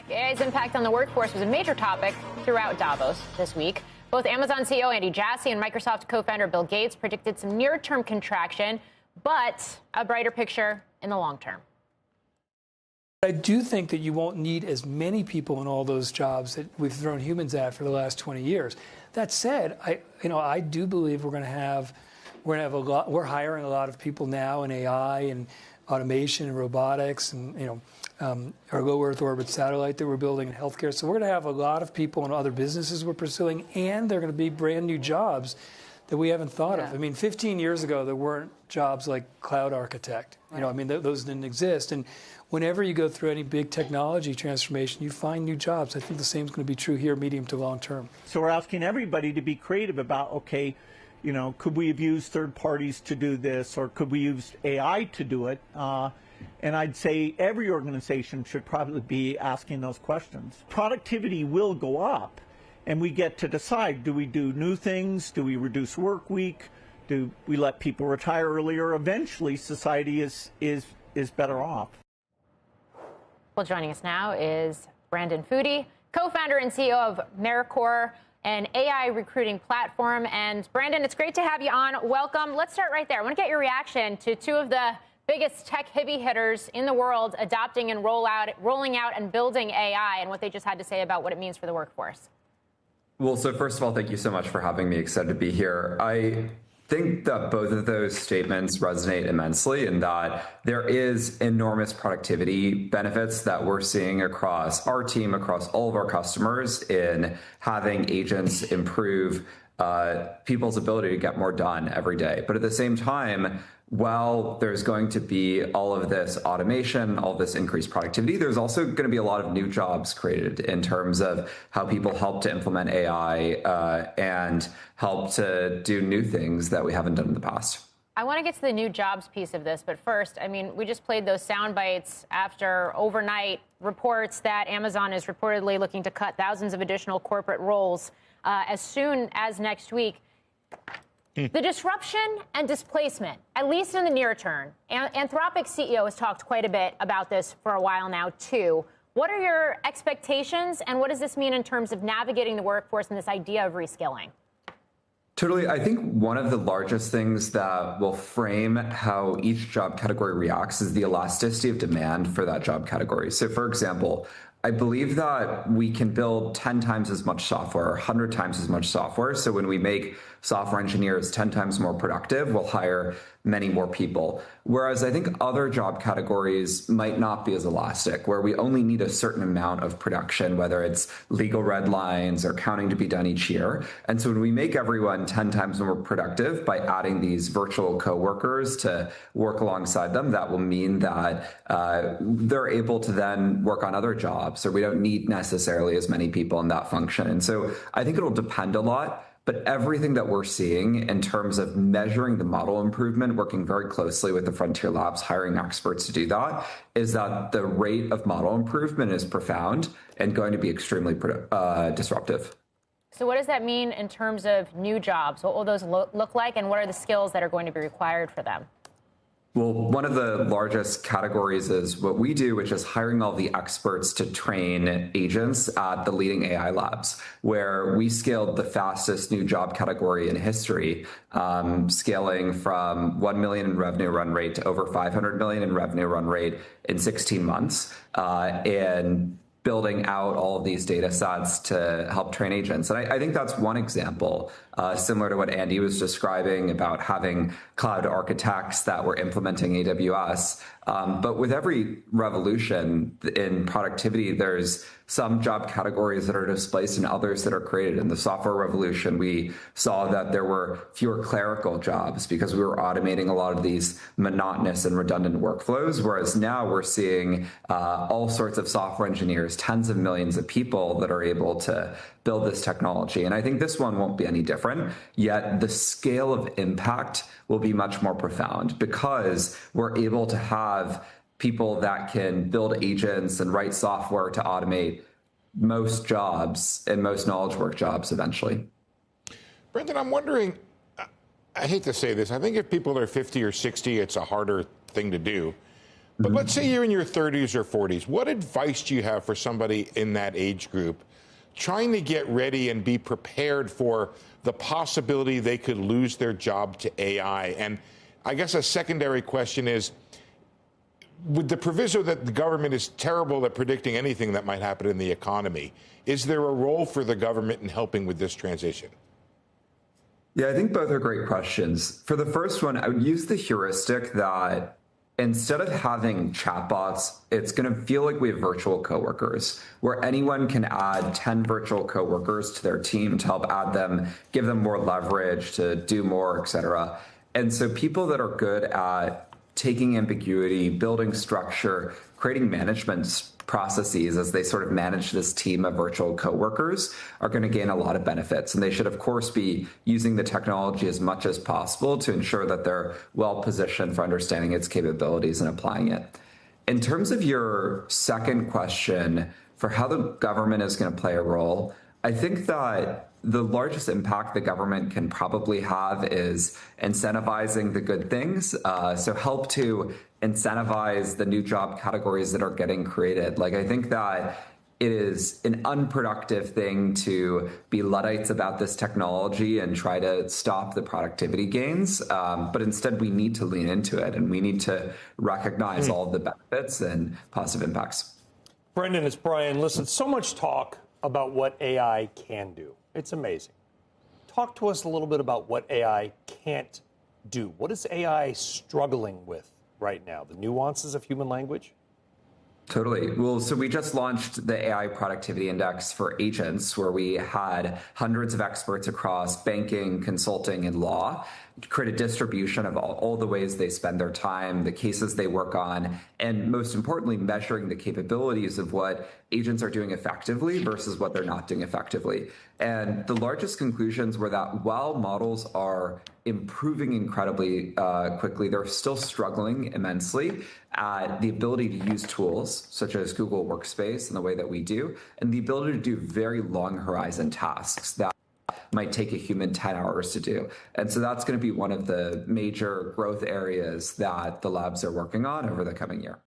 back. AI's impact on the workforce was a major topic throughout Davos this week. Both Amazon CEO Andy Jassy and Microsoft co-founder Bill Gates predicted some near-term contraction, but a brighter picture in the long term. I do think that you won't need as many people in all those jobs that we've thrown humans at for the last 20 years. That said, I do believe we're hiring a lot of people now in AI and automation and robotics and our low Earth orbit satellite that we're building in healthcare. So we're going to have a lot of people in other businesses we're pursuing, and they're going to be brand new jobs that we haven't thought of. I mean, 15 years ago, there weren't jobs like cloud architect. Those didn't exist. And whenever you go through any big technology transformation, you find new jobs. I think the same is going to be true here, medium to long term. So we're asking everybody to be creative about, okay, could we have used third parties to do this, or could we use AI to do it? And I'd say every organization should probably be asking those questions. Productivity will go up, and we get to decide, do we do new things? Do we reduce work week? Do we let people retire earlier? Eventually, society is better off. Well, joining us now is Brandon Foody, co-founder and CEO of Mercor, an AI recruiting platform. And Brandon, it's great to have you on. Welcome. Let's start right there. I want to get your reaction to two of the biggest tech heavy hitters in the world adopting and rolling out and building AI, and what they just had to say about what it means for the workforce. Well, so first of all, thank you so much for having me. Excited to be here. I think that both of those statements resonate immensely in that there is enormous productivity benefits that we're seeing across our team, across all of our customers, in having agents improve people's ability to get more done every day. But at the same time, while there's going to be all of this automation, all this increased productivity, there's also going to be a lot of new jobs created in terms of how people help to implement AI and help to do new things that we haven't done in the past. I want to get to the new jobs piece of this, but first, we just played those sound bites after overnight reports that Amazon is reportedly looking to cut thousands of additional corporate roles as soon as next week. The disruption and displacement, at least in the near term, Anthropic's CEO has talked quite a bit about this for a while now, too. What are your expectations, and what does this mean in terms of navigating the workforce and this idea of reskilling? Totally. I think one of the largest things that will frame how each job category reacts is the elasticity of demand for that job category. So, for example, I believe that we can build 10 times as much software, 100 times as much software. So when we make software engineers 10 times more productive, we'll hire many more people. Whereas I think other job categories might not be as elastic, where we only need a certain amount of production, whether it's legal red lines or counting to be done each year. And so when we make everyone 10 times more productive by adding these virtual coworkers to work alongside them, that will mean that they're able to then work on other jobs, or we don't need necessarily as many people in that function. And so I think it'll depend a lot. But everything that we're seeing in terms of measuring the model improvement, working very closely with the Frontier Labs, hiring experts to do that, is that the rate of model improvement is profound and going to be extremely disruptive. So what does that mean in terms of new jobs? What will those look like, and what are the skills that are going to be required for them? Well, one of the largest categories is what we do, which is hiring all the experts to train agents at the leading AI labs, where we scaled the fastest new job category in history, scaling from 1 million in revenue run rate to over 500 million in revenue run rate in 16 months, and building out all of these data sets to help train agents. And I think that's one example, similar to what Andy was describing about having cloud architects that were implementing AWS. But with every revolution in productivity, there's some job categories that are displaced and others that are created. In the software revolution, we saw that there were fewer clerical jobs because we were automating a lot of these monotonous and redundant workflows, whereas now we're seeing all sorts of software engineers, tens of millions of people that are able to build this technology. And I think this one won't be any different, yet the scale of impact will be much more profound because we're able to have people that can build agents and write software to automate most jobs and most knowledge work jobs eventually. Brendan, I'm wondering, I hate to say this, I think if people are 50 or 60, it's a harder thing to do. But let's say you're in your 30s or 40s. What advice do you have for somebody in that age group trying to get ready and be prepared for the possibility they could lose their job to AI? And I guess a secondary question is, with the proviso that the government is terrible at predicting anything that might happen in the economy, is there a role for the government in helping with this transition? Yeah, I think both are great questions. For the first one, I would use the heuristic that instead of having chatbots, it's going to feel like we have virtual coworkers where anyone can add 10 virtual coworkers to their team to help add them, give them more leverage to do more, et cetera. And so people that are good at taking ambiguity, building structure, creating management processes as they sort of manage this team of virtual coworkers are going to gain a lot of benefits. And they should, of course, be using the technology as much as possible to ensure that they're well positioned for understanding its capabilities and applying it. In terms of your second question for how the government is going to play a role, I think that the largest impact the government can probably have is incentivizing the good things. So help to incentivize the new job categories that are getting created. Like, I think that it is an unproductive thing to be Luddites about this technology and try to stop the productivity gains. But instead, we need to lean into it and we need to recognize all of the benefits and positive impacts. Brendan, it's Brian. Listen, so much talk about what AI can do. It's amazing. Talk to us a little bit about what AI can't do. What is AI struggling with right now? The nuances of human language? Totally. Well, so we just launched the AI Productivity Index for agents, where we had hundreds of experts across banking, consulting, and law create a distribution of all the ways they spend their time, the cases they work on, and most importantly, measuring the capabilities of what agents are doing effectively versus what they're not doing effectively. And the largest conclusions were that while models are improving incredibly quickly, they're still struggling immensely at the ability to use tools such as Google Workspace in the way that we do, and the ability to do very long horizon tasks that might take a human 10 hours to do. And so that's going to be one of the major growth areas that the labs are working on over the coming year.